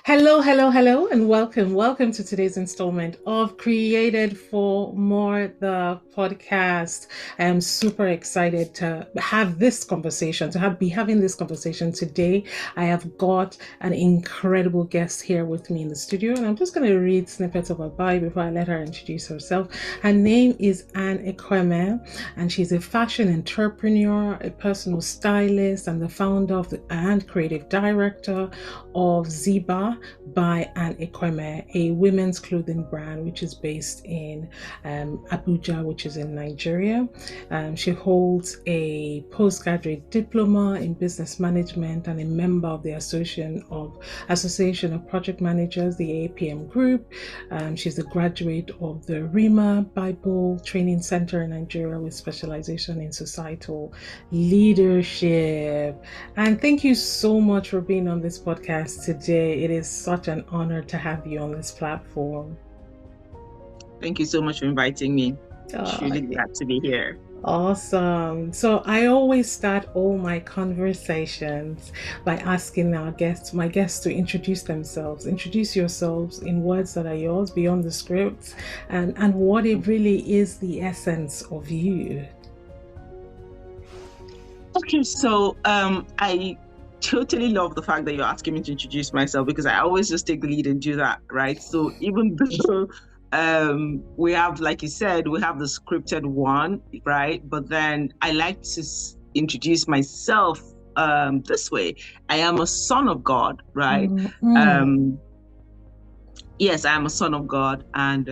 Hello, hello, hello, and welcome. Welcome to today's installment of Created for More, the podcast. I am super excited to have this conversation, be having this conversation today. I have got an incredible guest here with me in the studio, and I'm just going to read snippets of her bio before I let her introduce herself. Her name is Anne Ekwueme, and she's a fashion entrepreneur, a personal stylist, and the founder of and creative director of by Anne Ekwueme, a women's clothing brand which is based in Abuja, which is in Nigeria. She holds a postgraduate diploma in business management and a member of the Association of Project Managers, the APM Group. She's a graduate of the RIMA Bible Training Center in Nigeria with specialization in societal leadership. And thank you so much for being on this podcast today. It is such an honor to have you on this platform. Thank you so much for inviting me. Really glad to be here. Awesome. So I always start all my conversations by asking my guests to introduce themselves. Introduce yourselves in words that are yours beyond the script and what it really is the essence of you. Okay, so I totally love the fact that you're asking me to introduce myself because I always just take the lead and do that, right? So even though we have, like you said, we have the scripted one, right? But then I like to introduce myself this way. I am a son of God, right? Yes, I am a son of God, and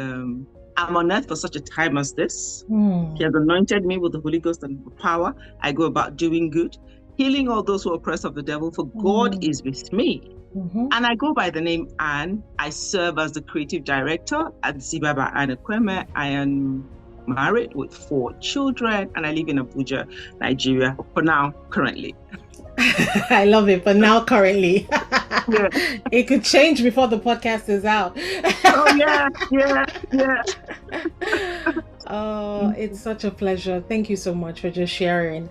I'm on earth for such a time as this. He has anointed me with the Holy Ghost and power. I go about doing good, healing all those who are oppressed of the devil, for God is with me. And I go by the name Anne. I serve as the Creative Director at Zibahbyannekwueme. I am married with 4 children, and I live in Abuja, Nigeria, for now, currently. I love it, but now currently. Yeah. It could change before the podcast is out. Oh, yeah. Oh, it's such a pleasure. Thank you so much for just sharing.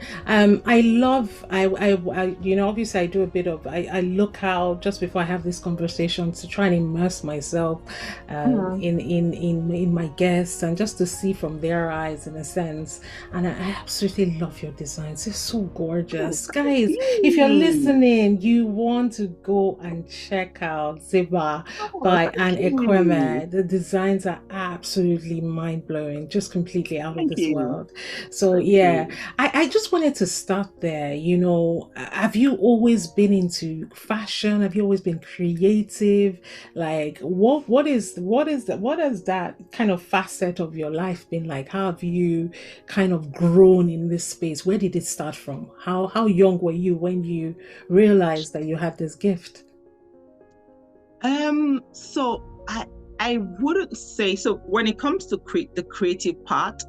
Obviously I do a bit of, I look out just before I have this conversation to try and immerse myself in my guests and just to see from their eyes in a sense. And I absolutely love your designs. It's so gorgeous. Guys, if you're listening, you want to go and check out Zibah by Anne Ekwueme. The designs are absolutely mind-blowing. Just completely out of this world. So I just wanted to start there. Have you always been into fashion? Have you always been creative? Like what has that kind of facet of your life been like? How have you kind of grown in this space? Where did it start from? How young were you when you realized that you had this gift? So I wouldn't say so. When it comes to the creative part,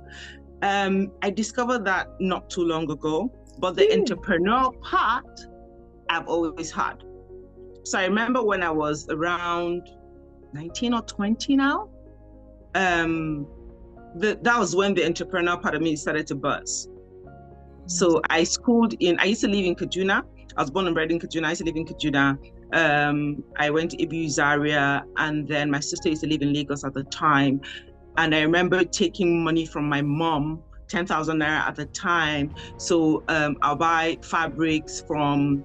I discovered that not too long ago, but the entrepreneurial part I've always had. So I remember when I was around 19 or 20 now, that was when the entrepreneurial part of me started to buzz. So I used to live in Kaduna. I was born and bred in Kaduna. I used to live in Kaduna. I went to Ibu Zaria, and then my sister used to live in Lagos at the time. And I remember taking money from my mom, 10,000 naira at the time. So I'll buy fabrics from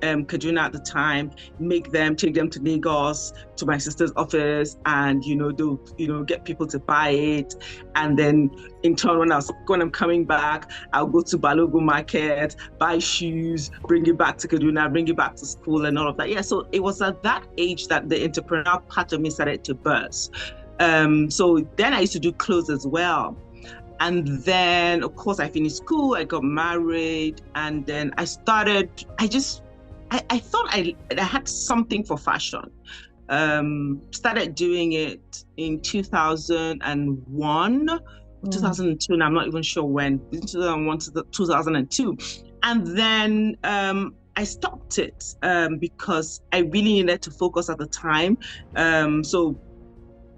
Kaduna at the time, take them to Lagos, to my sister's office, and get people to buy it. And then in turn, when I'm coming back, I'll go to Balogun Market, buy shoes, bring it back to Kaduna, bring it back to school, and all of that. Yeah, so it was at that age that the entrepreneurial part of me started to burst. So then I used to do clothes as well. And then, of course, I finished school, I got married, and then I thought I had something for fashion. Started doing it in 2001, 2002, and I'm not even sure when, 2001 to 2002. And then I stopped it because I really needed to focus at the time. So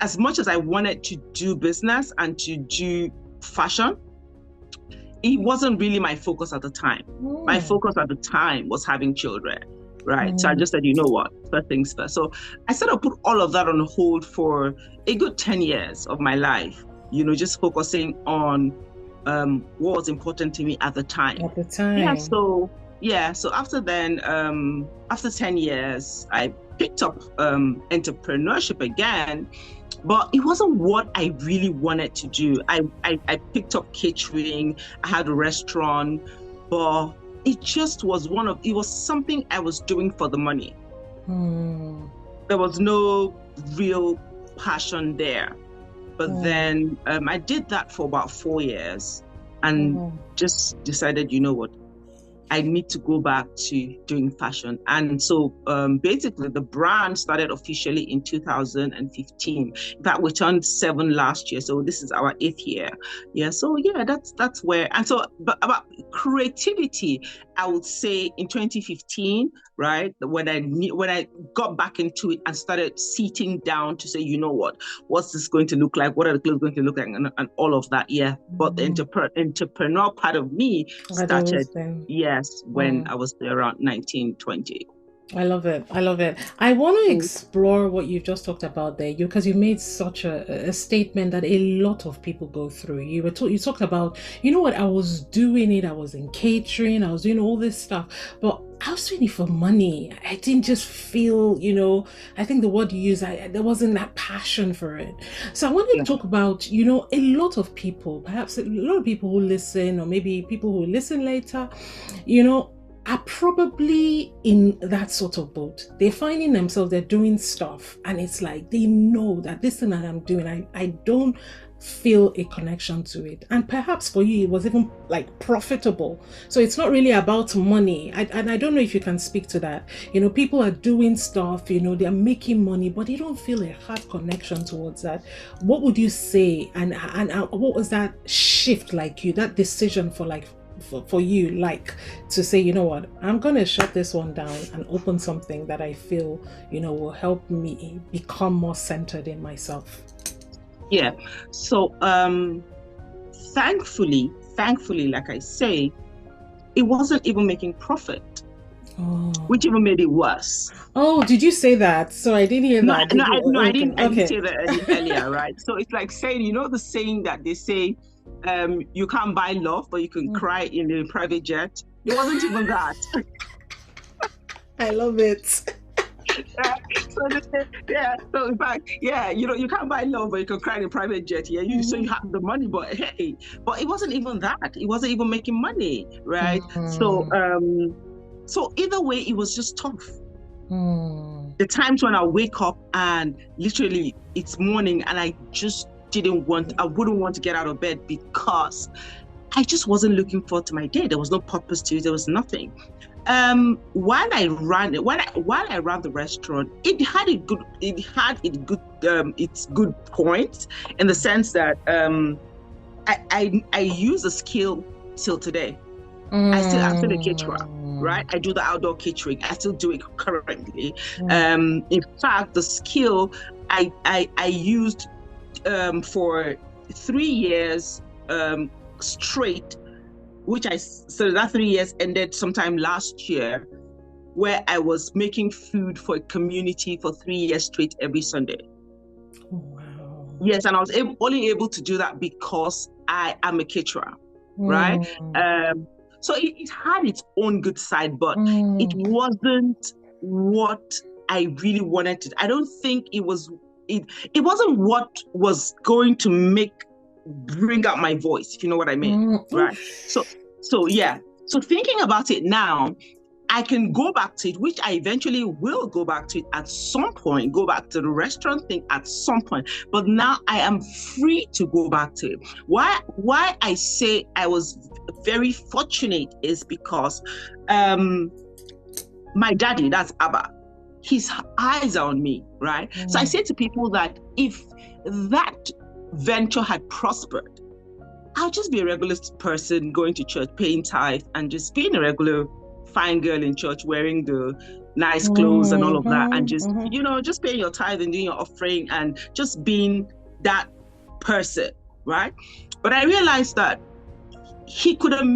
as much as I wanted to do business and to do fashion, it wasn't really my focus at the time. My focus at the time was having children. right? So I just said, you know what, first things first. So I sort of put all of that on hold for a good 10 years of my life, just focusing on what was important to me at the time. At the time. So after then, after 10 years, I picked up entrepreneurship again, but it wasn't what I really wanted to do. I picked up catering, I had a restaurant, but it just was it was something I was doing for the money. There was no real passion there. But then I did that for about 4 years and just decided, you know what, I need to go back to doing fashion. And so basically the brand started officially in 2015. In fact, we turned 7 last year. So this is our 8th year. Yeah. So yeah, that's where, and so, but about creativity, I would say in 2015, right? When I got back into it and started sitting down to say, you know what, what's this going to look like? What are the clothes going to look like? And all of that. Yeah. But the entrepreneur part of me started, yes, when I was around 19, 20. I love it. I love it. I want to explore what you've just talked about there, because you made such a statement that a lot of people go through. You talked about, you know what, I was doing it. I was in catering. I was doing all this stuff, but I was doing it for money. I didn't just feel, I think the word you use, there wasn't that passion for it. So I wanted to talk about, a lot of people, perhaps a lot of people who listen, or maybe people who listen later, are probably in that sort of boat. They're finding themselves, they're doing stuff, and it's like they know that this thing that I'm doing, I don't feel a connection to it. And perhaps for you, it was even like profitable. So it's not really about money. And I don't know if you can speak to that. People are doing stuff, they're making money, but they don't feel a heart connection towards that. What would you say? And what was that shift like you, that decision for you, like to say, you know what, I'm going to shut this one down and open something that I feel, will help me become more centered in myself? Yeah. So, thankfully, like I say, it wasn't even making profit, which even made it worse. Oh, did you say that? So I didn't hear that. I didn't say that earlier, right? So it's like saying, the saying that they say, you can't buy love, but you can cry in a private jet. It wasn't even that. I love it. So in fact, you can't buy love, but you can cry in a private jet. Yeah, so you have the money, but it wasn't even that. It wasn't even making money, right? So either way, it was just tough. The times when I wake up and literally it's morning and I just wouldn't want to get out of bed because I just wasn't looking forward to my day. There was no purpose to it. There was nothing. While I ran the restaurant, it had its good points in the sense that I use a skill till today. I'm still a caterer, right? I do the outdoor catering. I still do it currently. In fact, the skill I used for 3 years straight, so that 3 years ended sometime last year, where I was making food for a community for 3 years straight every Sunday. Oh, wow. Yes, and I was only able to do that because I am a caterer, right? So it had its own good side, but it wasn't what I really wanted to. I don't think it was. It wasn't what was going to bring out my voice, if you know what I mean, right? So yeah. So thinking about it now, I can go back to it, which I eventually will go back to it at some point, go back to the restaurant thing at some point. But now I am free to go back to it. Why I say I was very fortunate is because my daddy, that's Abba, his eyes are on me, right? So I say to people that if that venture had prospered, I'll just be a regular person going to church, paying tithe, and just being a regular fine girl in church, wearing the nice clothes and all of that, and just just paying your tithe and doing your offering and just being that person, right? But I realized that he could have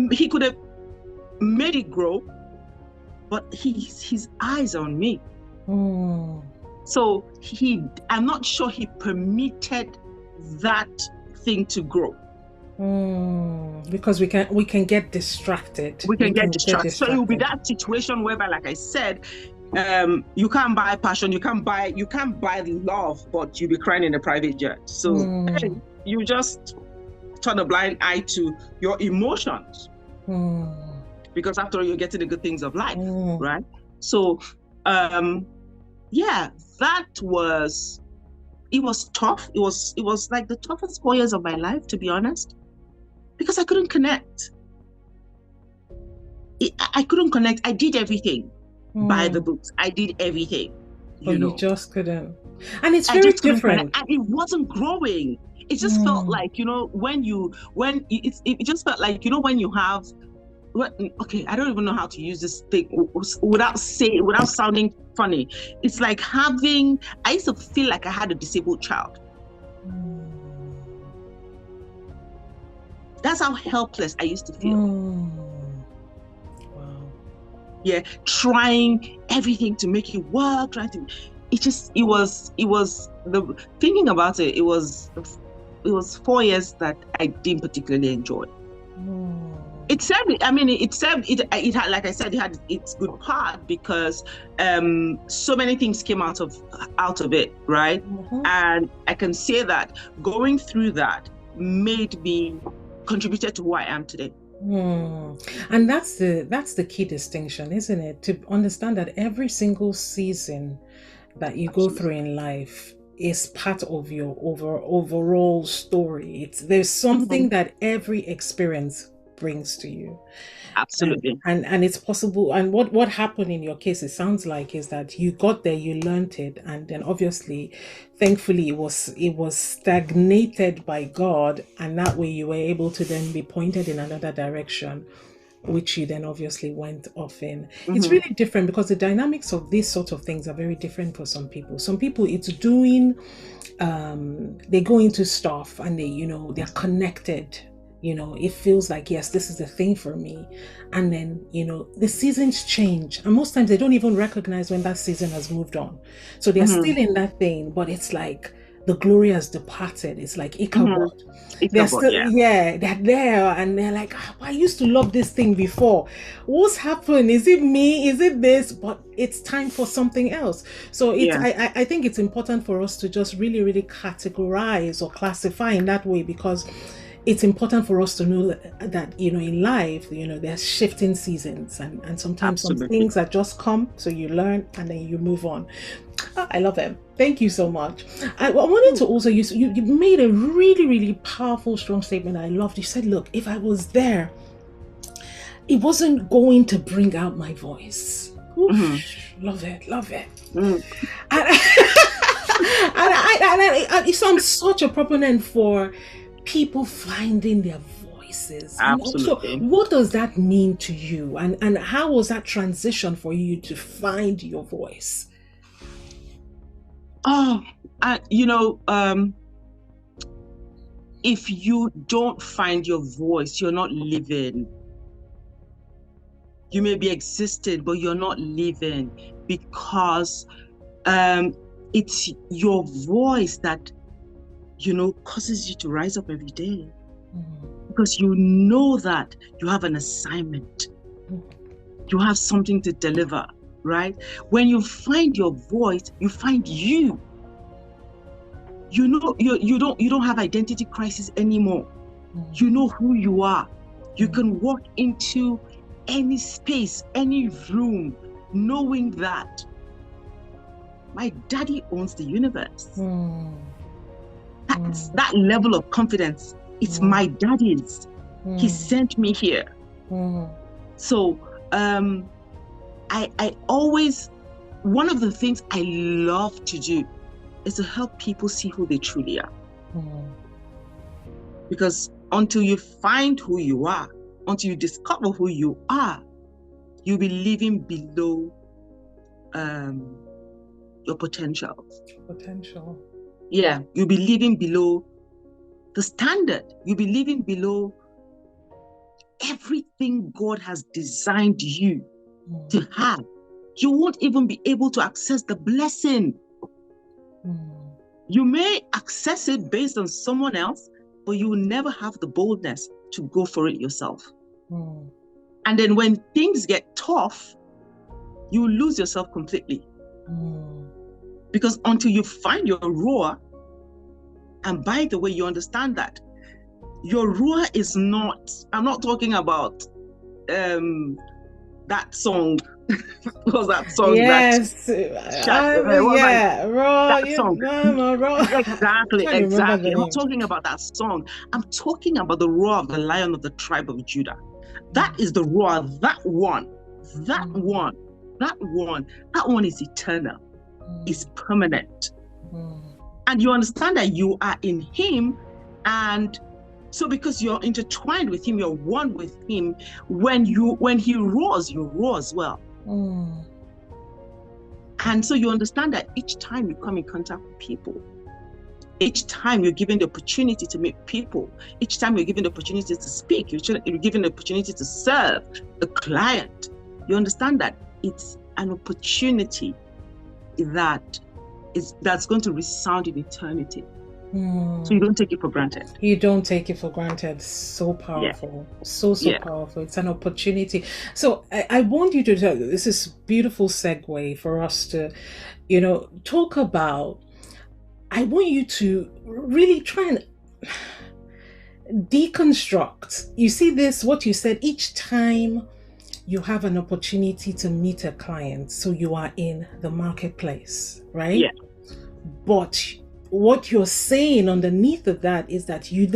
made it grow but his eyes on me. Mm. So I'm not sure he permitted that thing to grow. Because we can get distracted. We can get distracted. So it will be that situation whereby, like I said, you can't buy passion, you can't buy love, but you'll be crying in a private jet. So you just turn a blind eye to your emotions. Because after all, you're getting the good things of life, right? So yeah, it was tough. It was like the toughest 4 years of my life, to be honest, because I couldn't connect. I couldn't connect. I did everything by the books. I did everything. You just couldn't. And it's very different. And it wasn't growing. It just felt like, when it just felt like, when you have, okay, I don't even know how to use this thing without sounding funny. It's like I used to feel like I had a disabled child. That's how helpless I used to feel. Wow. Yeah, trying everything to make it work, thinking about it, it was 4 years that I didn't particularly enjoy. It had, like I said, it had its good part because so many things came out of it, right? And I can say that going through that contributed to who I am today. And that's the key distinction, isn't it? To understand that every single season that you go through in life is part of your overall story. There's something that every experience brings to you. Absolutely. And it's possible. And what happened in your case, it sounds like, is that you got there, you learned it, and then obviously, thankfully, it was stagnated by God, and that way you were able to then be pointed in another direction, which you then obviously went off in. It's really different because the dynamics of these sort of things are very different for some people. Some people, it's doing, they go into stuff and they're connected. It feels like, yes, this is the thing for me. And then, the seasons change. And most times they don't even recognize when that season has moved on. So they're still in that thing, but it's like the glory has departed. It's like Ichabod. They're still, they're there and they're like, I used to love this thing before. What's happened? Is it me? Is it this? But it's time for something else. So I think it's important for us to just really, really categorize or classify in that way, because it's important for us to know that in life, there's shifting seasons, and sometimes some things that just come, so you learn and then you move on. I love it. Thank you so much. I wanted to also use, you made a really, really powerful, strong statement I loved. You said, look, if I was there, it wasn't going to bring out my voice. Love it. So I'm such a proponent for people finding their voices. Absolutely. So what does that mean to you? And how was that transition for you to find your voice? If you don't find your voice, you're not living. You may be existing, but you're not living, because it's your voice that causes you to rise up every day, because you know that you have an assignment, you have something to deliver, right? When you find your voice, you find you. You don't have identity crisis anymore. You know who you are. You can walk into any space, any room, knowing that my daddy owns the universe. That level of confidence, it's my daddy's. He sent me here. So I always, one of the things I love to do is to help people see who they truly are. Because until you find who you are, until you discover who you are, you'll be living below your potential. Yeah, you'll be living below the standard. You'll be living below everything God has designed you to have. You won't even be able to access the blessing. You may access it based on someone else, but you will never have the boldness to go for it yourself. And then when things get tough, you lose yourself completely. Because until you find your roar, and by the way, you understand that your roar is not, I'm not talking about that song. What was that song? Yes. Raw. That song. Raw. Exactly. I'm not talking about that song. I'm talking about the roar of the Lion of the tribe of Judah. That is the roar. That one is eternal. Is permanent. And you understand that you are in him, and so because you're intertwined with him, you're one with him, when he roars, you roar as well. And so you understand that each time you come in contact with people, each time you're given the opportunity to meet people, each time you're given the opportunity to speak, you're given the opportunity to serve a client, you understand that it's an opportunity that's going to resound in eternity. So you don't take it for granted. You don't take it for granted. So powerful. Yeah. So powerful. It's an opportunity. So I want you to tell, this is beautiful segue for us to, talk about, I want you to really try and deconstruct. You see this, what you said, each time you have an opportunity to meet a client, so you are in the marketplace, right? Yeah. But what you're saying underneath of that is that you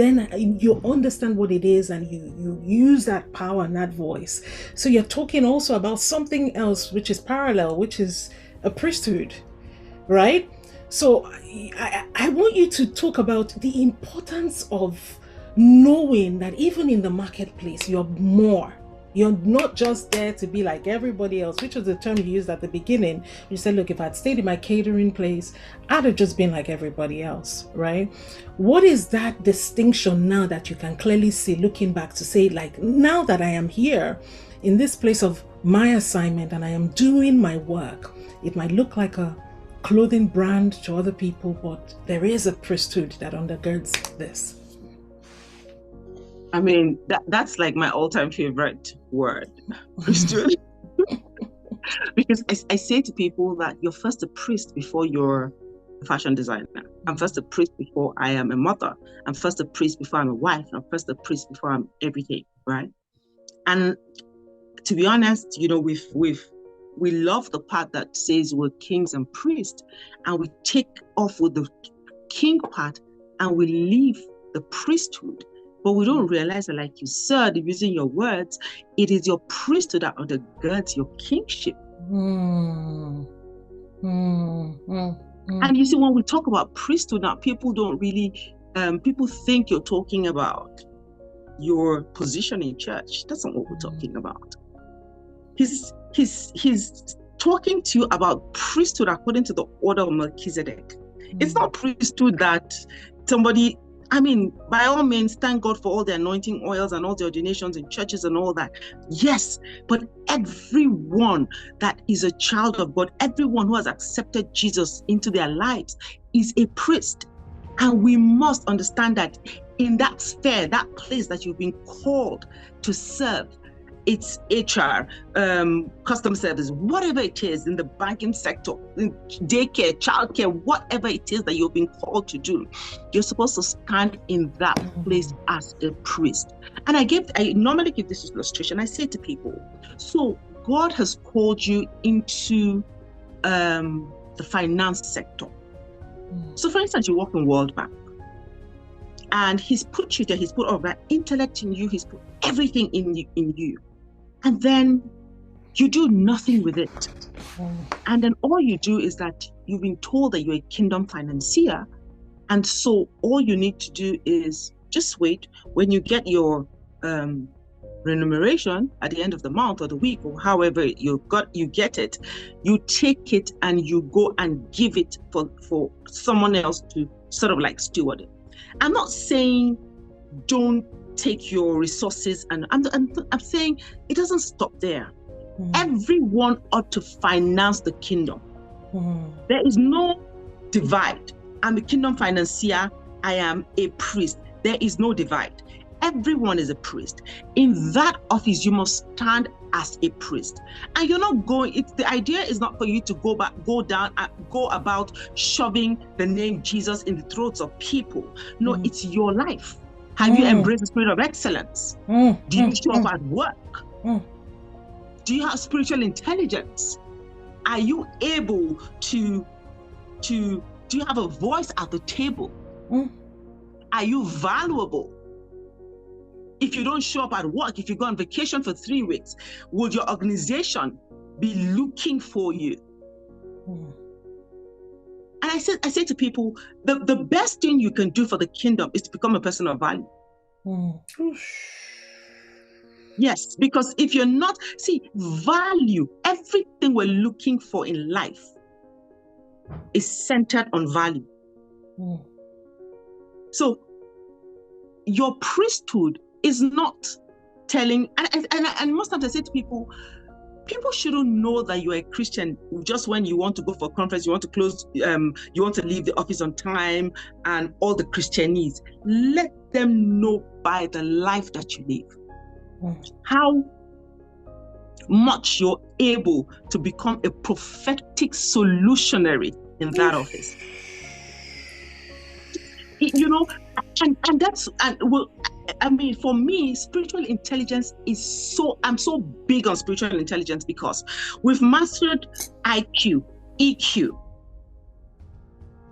understand what it is, and you use that power and that voice. So you're talking also about something else which is parallel, which is a priesthood, right? So I want you to talk about the importance of knowing that even in the marketplace, you're more. You're not just there to be like everybody else, which was the term you used at the beginning. You said, look, if I'd stayed in my catering place, I'd have just been like everybody else, right? What is that distinction now that you can clearly see looking back to say, like, now that I am here in this place of my assignment and I am doing my work, it might look like a clothing brand to other people, but there is a priesthood that undergirds this. I mean, that's like my all-time favorite word, priesthood. Because I say to people that you're first a priest before you're a fashion designer. I'm first a priest before I am a mother. I'm first a priest before I'm a wife. I'm first a priest before I'm everything, right? And to be honest, we love the part that says we're kings and priests, and we take off with the king part and we leave the priesthood. But we don't realize that, like you said, using your words, it is your priesthood that undergirds your kingship. And you see, when we talk about priesthood now, people don't really, people think you're talking about your position in church. That's not what we're talking about. He's talking to you about priesthood according to the order of Melchizedek. It's not priesthood that somebody, I mean, by all means, thank God for all the anointing oils and all the ordinations in churches and all that. Yes, but everyone that is a child of God, everyone who has accepted Jesus into their lives is a priest. And we must understand that in that sphere, that place that you've been called to serve, it's HR, customer service, whatever it is, in the banking sector, in daycare, childcare, whatever it is that you've been called to do, you're supposed to stand in that place as a priest. And I normally give this illustration. I say to people, so God has called you into the finance sector. So for instance, you work in World Bank, and he's put you there, he's put all that intellect in you, he's put everything in you. And then you do nothing with it. And then all you do is that you've been told that you're a kingdom financier. And so all you need to do is just wait. When you get your remuneration at the end of the month or the week, or however you get it, you take it and you go and give it for someone else to sort of like steward it. I'm not saying don't take your resources, and I'm saying it doesn't stop there. Everyone ought to finance the kingdom. There is no divide. I'm a kingdom financier. I am a priest. There is no divide. Everyone is a priest. In that office, you must stand as a priest. And you're not going, the idea is not for you to go about shoving the name Jesus in the throats of people. No, it's your life. Have you embraced the spirit of excellence? Do you show up at work? Do you have spiritual intelligence? Are you able to do you have a voice at the table? Are you valuable? If you don't show up at work, if you go on vacation for 3 weeks, will your organization be looking for you? And I say to people, the best thing you can do for the kingdom is to become a person of value. Yes, because if you're not, value, everything we're looking for in life is centered on value. So your priesthood is not telling, and most times I say to people shouldn't know that you're a Christian just when you want to go for a conference, you want to close, you want to leave the office on time, and all the Christianese. Let them know by the life that you live how much you're able to become a prophetic solutionary in that office. You know, and that's, for me, spiritual intelligence is I'm so big on spiritual intelligence because we've mastered IQ, EQ.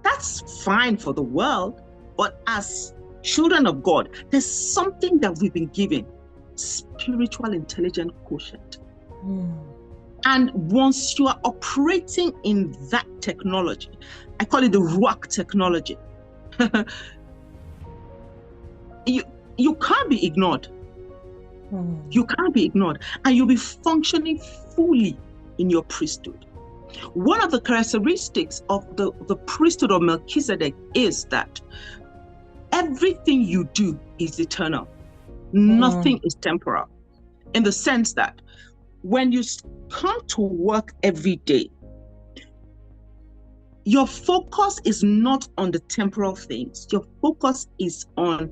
That's fine for the world, but as children of God, there's something that we've been given, spiritual intelligence quotient. And once you are operating in that technology, I call it the Ruach technology, you can't be ignored. You can't be ignored, and you'll be functioning fully in your priesthood. One of the characteristics of the priesthood of Melchizedek is that everything you do is eternal. Nothing is temporal, in the sense that when you come to work every day, your focus is not on the temporal things. Your focus is on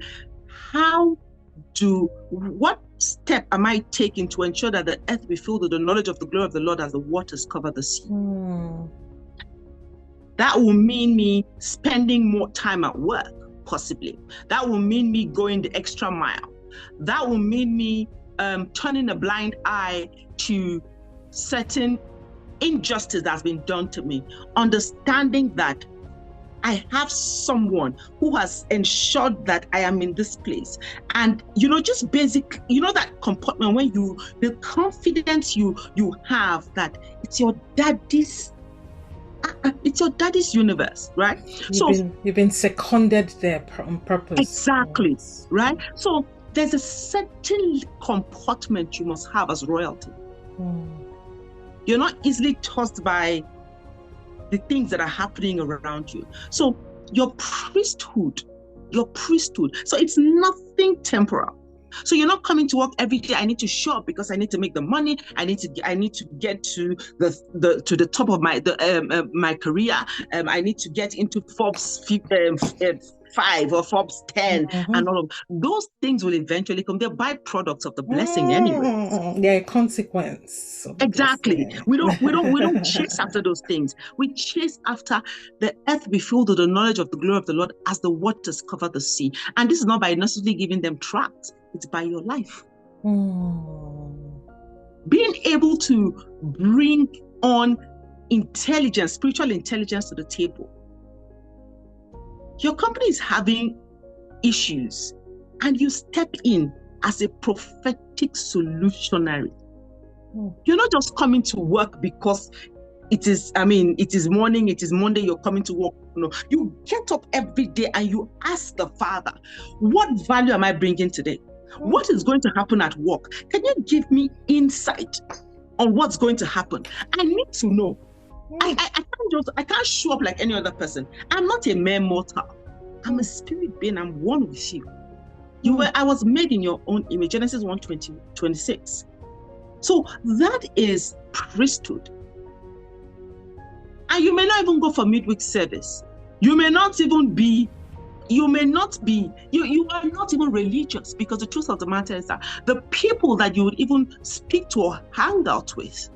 what step am I taking to ensure that the earth be filled with the knowledge of the glory of the Lord as the waters cover the sea. That will mean me spending more time at work, possibly. That will mean me going the extra mile. That will mean me turning a blind eye to certain injustice that's been done to me, understanding that I have someone who has ensured that I am in this place. And, just basic, that comportment when the confidence you have that it's your daddy's universe, right? You've been seconded there on purpose. Exactly, right? So there's a certain comportment you must have as royalty. You're not easily tossed by the things that are happening around you. So your priesthood, so it's nothing temporal. So you're not coming to work every day. I need to show up because I need to make the money. I need to get to the top of my career. I need to get into Forbes 5 or Forbes 10, and all of those things will eventually come. They're byproducts of the blessing anyway. They're a consequence of the Exactly. blessing. We don't chase after those things. We chase after the earth be filled with the knowledge of the glory of the Lord as the waters cover the sea. And this is not by necessarily giving them tracts. It's by your life. Being able to bring on intelligence, spiritual intelligence to the table. Your company is having issues and you step in as a prophetic solutionary. You're not just coming to work because it is morning, it is Monday, you're coming to work. No, you get up every day and you ask the Father, what value am I bringing today? What is going to happen at work? Can you give me insight on what's going to happen? I need to know. I can't show up like any other person. I'm not a mere mortal. I'm a spirit being. I'm one with you. I was made in your own image. Genesis 1:26. So that is priesthood. And you may not even go for midweek service. You are not even religious, because the truth of the matter is that the people that you would even speak to or hang out with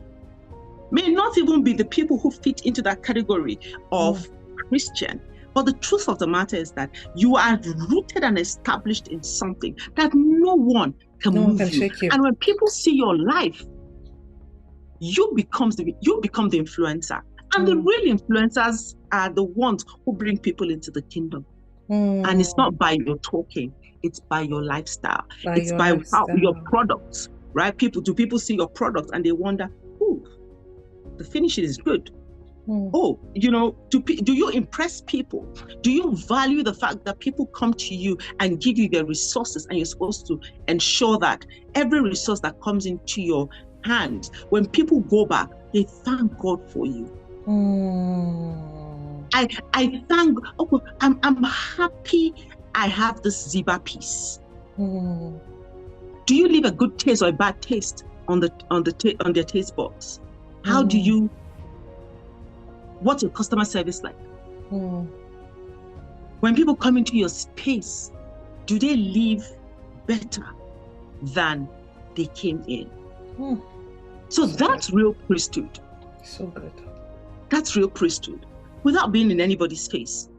may not even be the people who fit into that category of Christian. But the truth of the matter is that you are rooted and established in something that no one can move you. And when people see your life, you become the influencer. And the real influencers are the ones who bring people into the kingdom. And it's not by your talking, it's by your lifestyle. It's by how your products, right? People see your products and they wonder, oh, the finish is good. Oh, do you impress people? Do you value the fact that people come to you and give you their resources, and you're supposed to ensure that every resource that comes into your hands, when people go back, they thank God for you. I thank, I'm happy I have this Ziba piece. Do you leave a good taste or a bad taste on their taste box? How do you, what's your customer service like? When people come into your space, do they leave better than they came in? So that's real priesthood. So good. That's real priesthood, without being in anybody's face,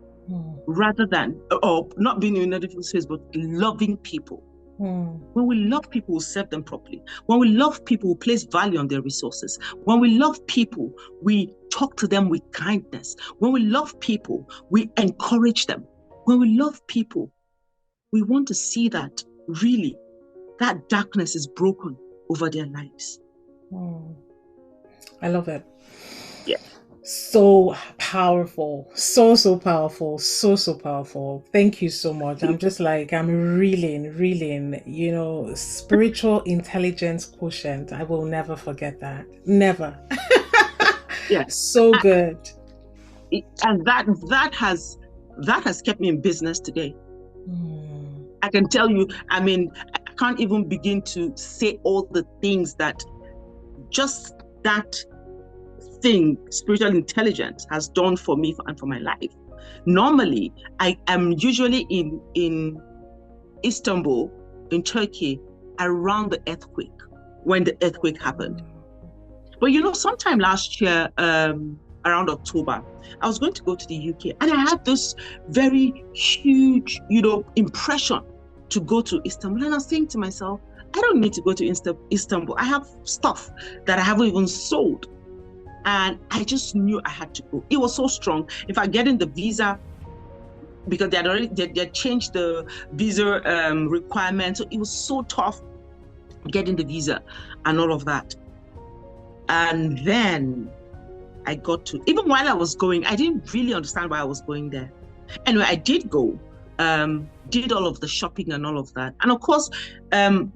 rather than, or not being in anybody's face, but loving people. When we love people, we serve them properly. When we love people, we place value on their resources. When we love people, we talk to them with kindness. When we love people, we encourage them. When we love people, we want to see that really that darkness is broken over their lives. I love it. Yeah. So powerful. So powerful. So powerful. Thank you so much. I'm just like, I'm reeling, spiritual intelligence quotient. I will never forget that. Never. Yeah. So good. And that has kept me in business today. I can tell you, I can't even begin to say all the things that just that thing, spiritual intelligence, has done for me and for my life. Normally, I am usually in Istanbul, in Turkey, around the earthquake, when the earthquake happened. But sometime last year, around October, I was going to go to the UK, and I had this very huge, impression to go to Istanbul. And I was saying to myself, I don't need to go to Istanbul. I have stuff that I haven't even sold. And I just knew I had to go. It was so strong. In fact, getting the visa, because they had changed the visa requirements. So it was so tough getting the visa and all of that. And then I got to, even while I was going, I didn't really understand why I was going there. Anyway, I did go, did all of the shopping and all of that. And of course,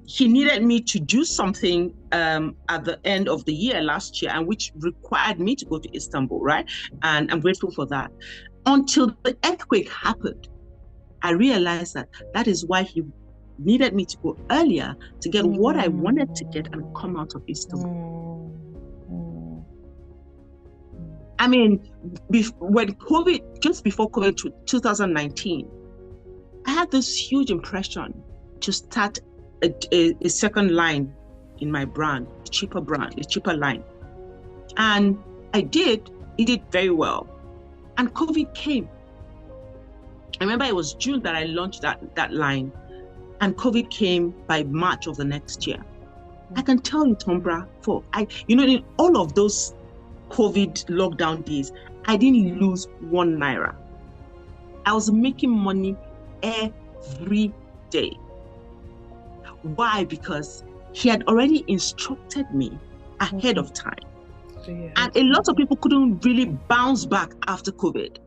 he needed me to do something at the end of the year last year, and which required me to go to Istanbul, right? And I'm grateful for that. Until the earthquake happened, I realized that is why he needed me to go earlier to get what I wanted to get and come out of Istanbul. When just before COVID, 2019, I had this huge impression to start a second line in my brand, a cheaper line. And I did. It did very well. And COVID came. I remember it was June that I launched that line, and COVID came by March of the next year. I can tell you, Tombra, in all of those COVID lockdown days, I didn't lose 1 naira. I was making money every day. Why? Because he had already instructed me ahead of time. And a lot of people couldn't really bounce back after COVID.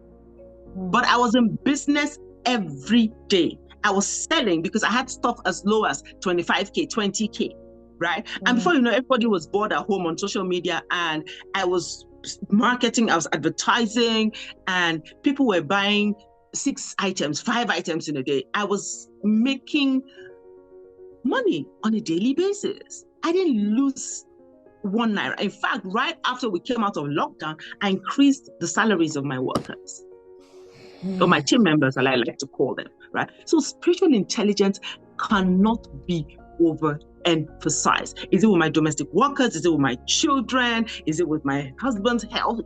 But I was in business every day. I was selling because I had stuff as low as 25K, 20K, right? And before you know, everybody was bored at home on social media, and I was marketing, I was advertising, and people were buying 6 items, 5 items in a day. I was making money on a daily basis. I didn't lose 1 naira. In fact, right after we came out of lockdown, I increased the salaries of my workers, or my team members, as I like to call them, right? So spiritual intelligence cannot be overemphasized. Is it with my domestic workers? Is it with my children? Is it with my husband's health?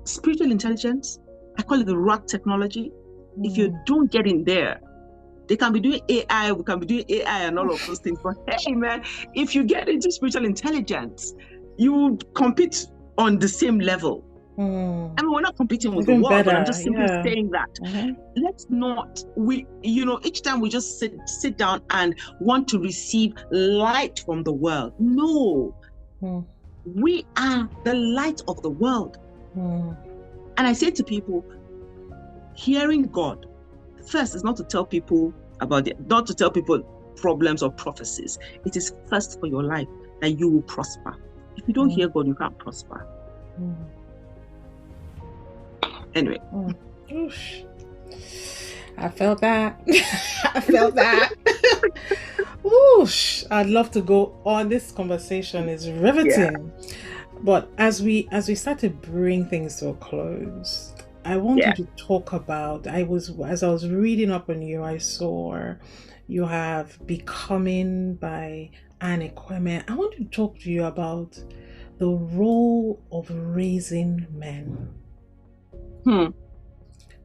Spiritual intelligence, I call it the rock technology. If you don't get in there, they can be doing AI, we can be doing AI and all of those things. But hey, man, if you get into spiritual intelligence, you compete on the same level. I mean, we're not competing with the world, but I'm just simply saying that let's not, each time we just sit down and want to receive light from the world. No, we are the light of the world. And I say to people, hearing God first is not to tell people not to tell people problems or prophecies. It is first for your life that you will prosper. If you don't hear God, you can't prosper. Anyway. I felt that. I felt that. Oosh. I'd love to go on. This conversation is riveting. Yeah. But as we start to bring things to a close, I want you to talk about, as I was reading up on you, I saw you have Becoming by Anne Ekwueme. I want to talk to you about the role of raising men.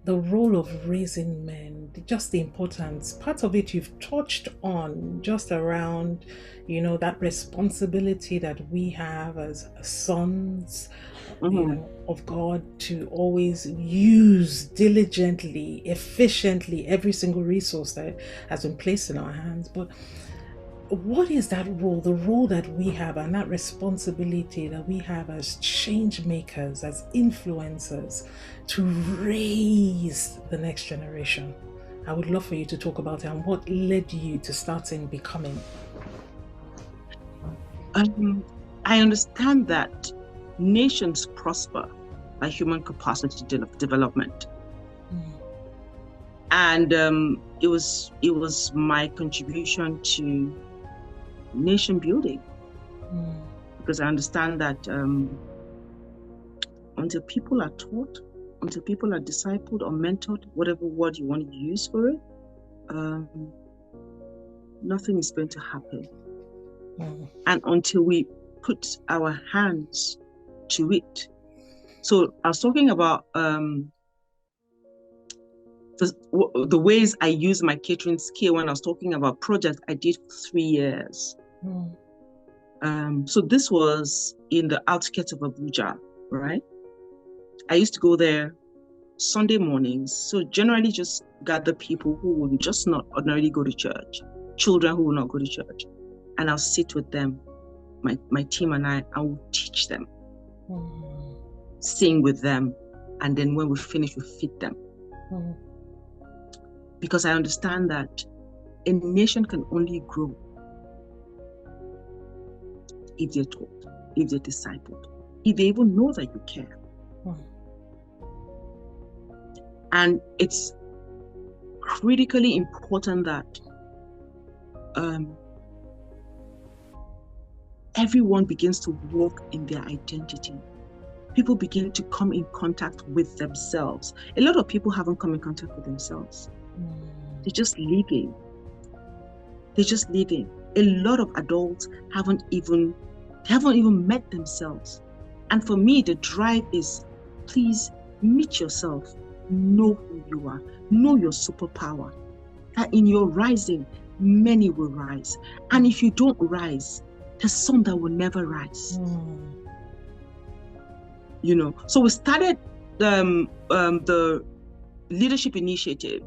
The role of raising men, just the importance. Part of it you've touched on, just around, that responsibility that we have as sons, of God, to always use diligently, efficiently every single resource that has been placed in our hands. But what is that role, the role that we have, and that responsibility that we have as change makers, as influencers, to raise the next generation? I would love for you to talk about it and what led you to starting Becoming. I understand that nations prosper by human capacity development. And it was my contribution to nation building, because I understand that until people are taught, until people are discipled or mentored, whatever word you want to use for it, nothing is going to happen. And until we put our hands to it. So I was talking about the ways I use my catering skill when I was talking about projects I did for 3 years. So this was in the outskirts of Abuja, right? I used to go there Sunday mornings. So generally just gather people who would just not ordinarily go to church, children who will not go to church. And I'll sit with them, my team and I will teach them, sing with them. And then when we finish, we feed them. Because I understand that a nation can only grow if they're taught, if they're discipled, if they even know that you care. And it's critically important that everyone begins to walk in their identity. People begin to come in contact with themselves. A lot of people haven't come in contact with themselves. They're just living. A lot of adults haven't even met themselves. And for me, the drive is, please meet yourself. Know who you are. Know your superpower. That in your rising, many will rise. And if you don't rise, there's some that will never rise. So we started the leadership initiative,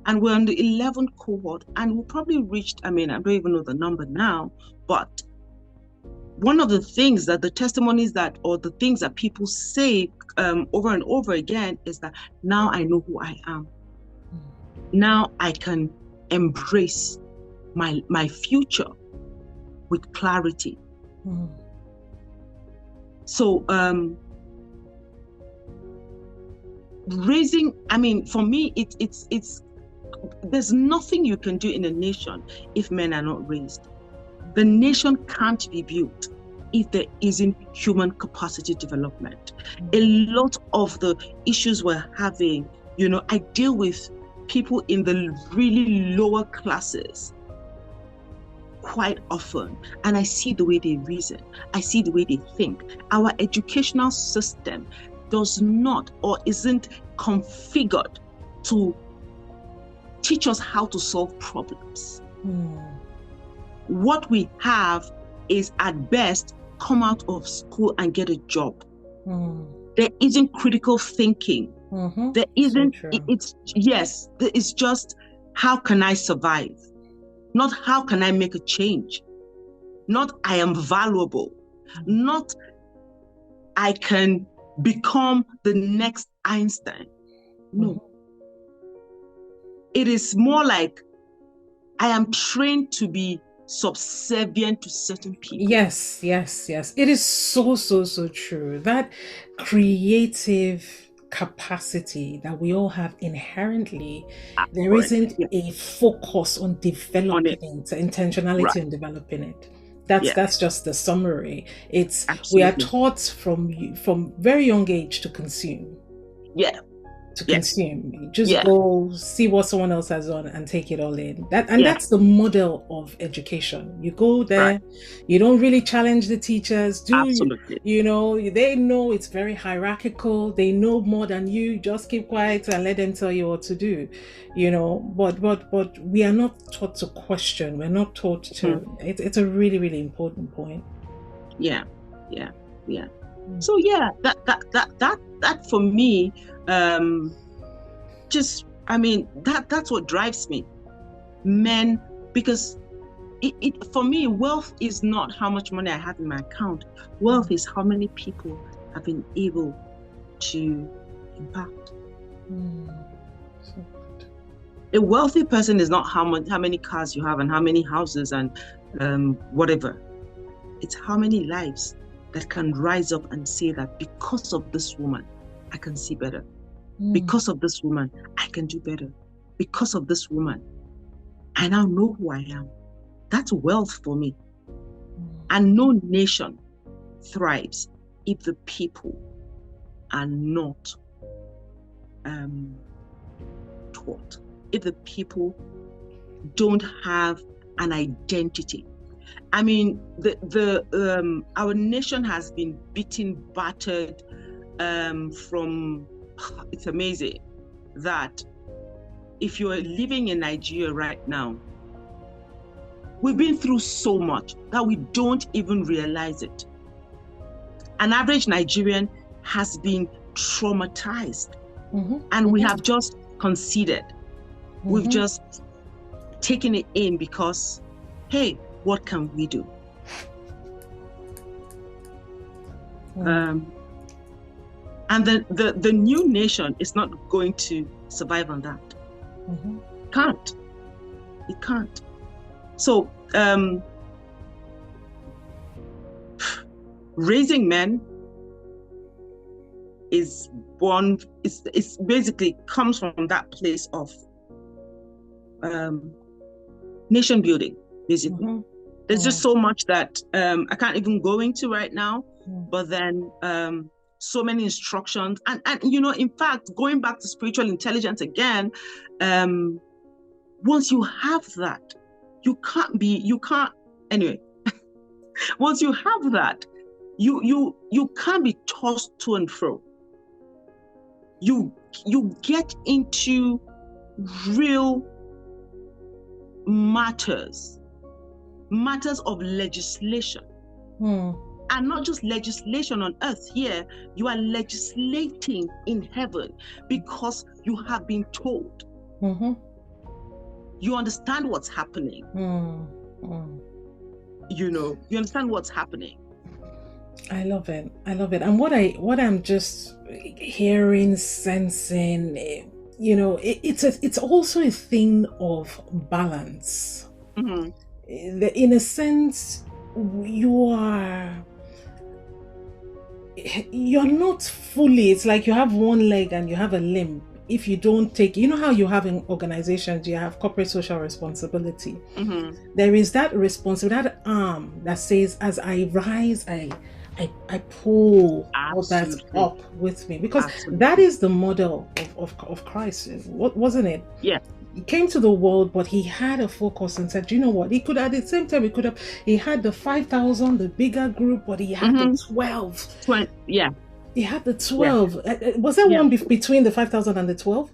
and we're on the 11th cohort, and we probably reached, I don't even know the number now, but one of the things that the testimonies or the things that people say over and over again is that now I know who I am. Now I can embrace my future with clarity. So raising, for me, it's there's nothing you can do in a nation if men are not raised. The nation can't be built if there isn't human capacity development. A lot of the issues we're having, I deal with people in the really lower classes quite often, and I see the way they reason, I see the way they think. Our educational system does not or isn't configured to teach us how to solve problems. What we have is, at best, come out of school and get a job. There isn't critical thinking. There isn't, it's just, how can I survive? Not how can I make a change? Not I am valuable. Not I can become the next Einstein. No. It is more like I am trained to be subservient to certain people. Yes. It is so true. That creative capacity that we all have inherently, there isn't a focus on developing it, intentionality on developing it. That's just the summary. It's we are taught from very young age to consume. Consume. You just go see what someone else has on and take it all in. That's the model of education. You go there, you don't really challenge the teachers. They know it's very hierarchical. They know more than you. Just keep quiet and let them tell you what to do. But we are not taught to question. We're not taught to. It's a really, really important point. So that for me, that's what drives me. Men, because for me, wealth is not how much money I have in my account. Wealth is how many people have been able to impact. So a wealthy person is not how many cars you have and how many houses and whatever. It's how many lives that can rise up and say that because of this woman, I can see better. Because of this woman, I can do better. Because of this woman, I now know who I am. That's wealth for me. And no nation thrives if the people are not taught. If the people don't have an identity. I mean, our nation has been beaten, battered it's amazing that if you're living in Nigeria right now, we've been through so much that we don't even realize it. An average Nigerian has been traumatized, and we have just conceded. We've just taken it in because, hey, what can we do? And the new nation is not going to survive on that. It can't. So raising men is born. It's basically comes from that place of nation building. Basically, there's just so much that I can't even go into right now. But then so many instructions, and in fact, going back to spiritual intelligence again, once you have that, you can't anyway. Once you have that, you can't be tossed to and fro. You get into real matters of legislation. And not just legislation on earth here, you are legislating in heaven because you have been told. You understand what's happening. You understand what's happening. I love it. And what I'm just hearing, sensing, it's also a thing of balance. In a sense, you're not fully, it's like you have one leg and you have a limb. if you don't take, you know how you have in organizations, you have corporate social responsibility. There is that responsibility, that arm that says, as I rise, I pull all that Absolutely. up with me, because Absolutely. that is the model of Christ, wasn't it? Yeah. He came to the world, but he had a focus and said, you know what? He could, at the same time, he had the 5,000, the bigger group, but he had the 12. Yeah. He had the 12. Yeah. Was there one between the 5,000 and the 12?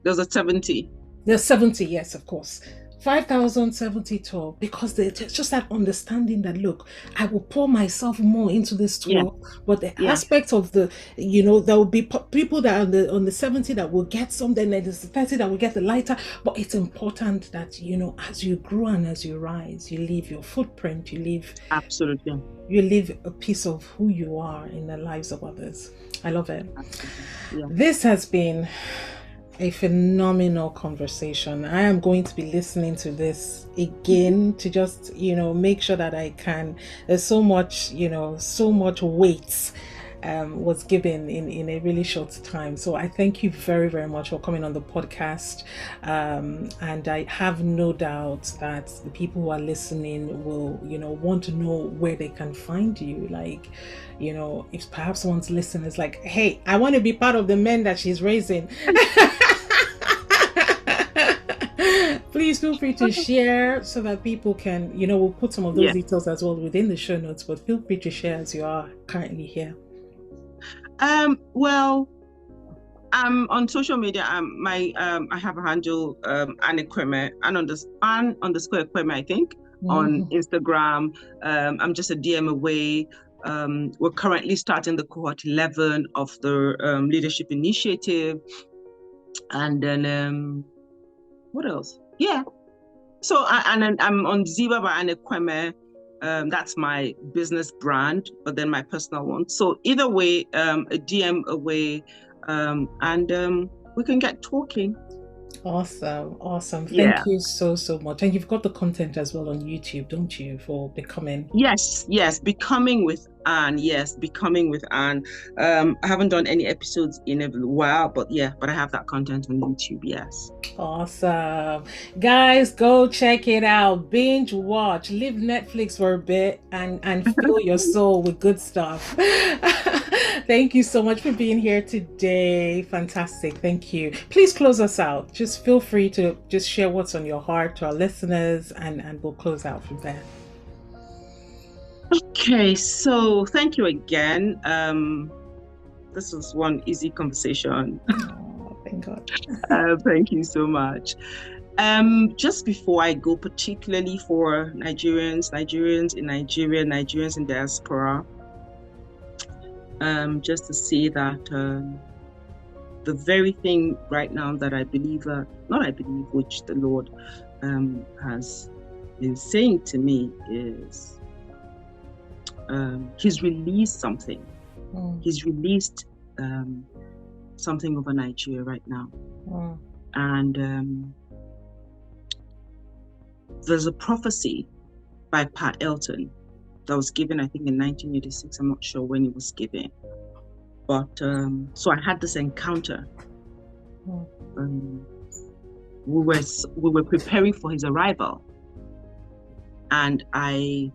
There was a 70. There's 70, yes, of course. 5,000, 70, 12, because there's just that understanding that, look, I will pour myself more into this 12, but the aspect of the, there will be people that are on the 70 that will get something, and there's the 30 that will get the lighter, but it's important that, as you grow and as you rise, you leave your footprint, you leave a piece of who you are in the lives of others. I love it. Yeah. This has been a phenomenal conversation. I am going to be listening to this again to just, make sure that I can. There's so much, so much weight was given in a really short time. So I thank you very, very much for coming on the podcast. And I have no doubt that the people who are listening will, want to know where they can find you. Like, if perhaps someone's listening is like, hey, I want to be part of the men that she's raising. Please feel free to share so that people can, we'll put some of those details as well within the show notes, but feel free to share as you are currently here. Well, on social media, I have a handle, Anne Ekwueme, Anne underscore Ekwueme, I think, on Instagram. I'm just a DM away. We're currently starting the cohort 11 of the leadership initiative. And then, what else? Yeah. So, and I'm on Zibahbyannekwueme. That's my business brand, but then my personal one. So either way, a DM away, and we can get talking. Awesome. Thank you so much. And you've got the content as well on YouTube, don't you, for Becoming? Yes, Becoming with Anne. Yes, Becoming with Anne. I haven't done any episodes in a while, but I have that content on YouTube. Yes. Awesome. Guys, go check it out. Binge watch. Leave Netflix for a bit and fill your soul with good stuff. Thank you so much for being here today. Fantastic. Thank you. Please close us out. Just feel free to just share what's on your heart to our listeners, and we'll close out from there. Okay, so thank you again. This was one easy conversation. Oh, thank God. Thank you so much. Just before I go, particularly for Nigerians in Nigeria, Nigerians in diaspora, just to say that the very thing right now that which the Lord has been saying to me is He's released something. He's released something over Nigeria right now. And there's a prophecy by Pa Elton that was given, I think, in 1986. I'm not sure when it was given. But so I had this encounter. We were preparing for his arrival. And I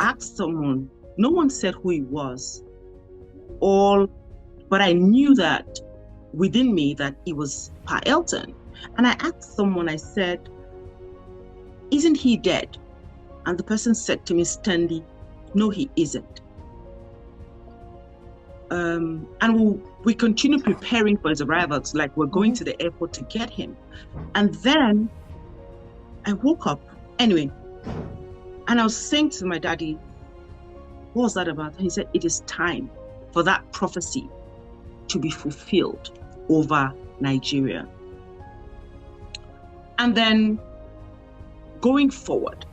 asked someone, no one said who he was, but I knew that within me that he was Pa Elton. And I asked someone, I said, isn't he dead? And the person said to me sternly, no, he isn't. And we continued preparing for his arrival. It's like we're going to the airport to get him. And then I woke up anyway, and I was saying to my daddy, what was that about? And he said, it is time for that prophecy to be fulfilled over Nigeria. And then going forward,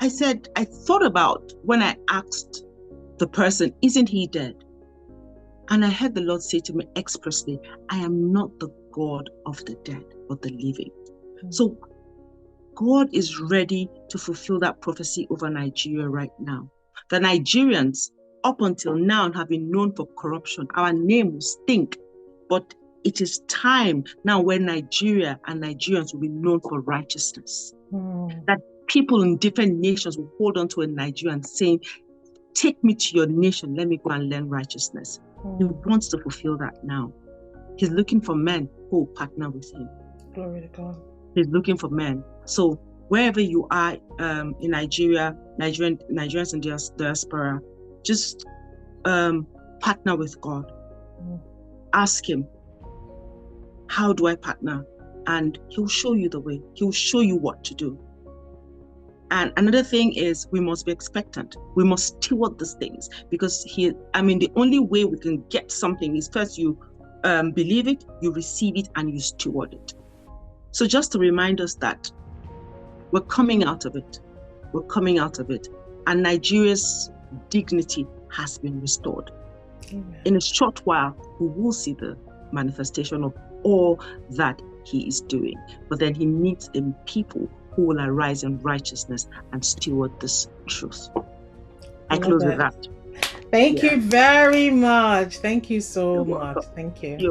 I thought about when I asked the person, isn't he dead? And I heard the Lord say to me expressly, I am not the God of the dead, but the living. So God is ready to fulfill that prophecy over Nigeria right now. The Nigerians, up until now, have been known for corruption. Our name will stink, but It is time now when Nigeria and Nigerians will be known for righteousness. That people in different nations will hold on to a Nigerian saying, take me to your nation, let me go and learn righteousness. He wants to fulfill that now. He's looking for men who will partner with him. Glory to God. He's looking for men. So wherever you are in Nigeria, Nigerians in diaspora, just partner with God. Ask him, how do I partner? And he'll show you the way. He'll show you what to do. And another thing is we must be expectant. We must steward these things, because the only way we can get something is first you believe it, you receive it, and you steward it. So just to remind us that we're coming out of it. We're coming out of it. And Nigeria's dignity has been restored. Amen. In a short while, we will see the manifestation of all that he is doing. But then he needs the people who will arise in righteousness and steward this truth. I close with that. Thank you very much. Thank you so much. Thank you.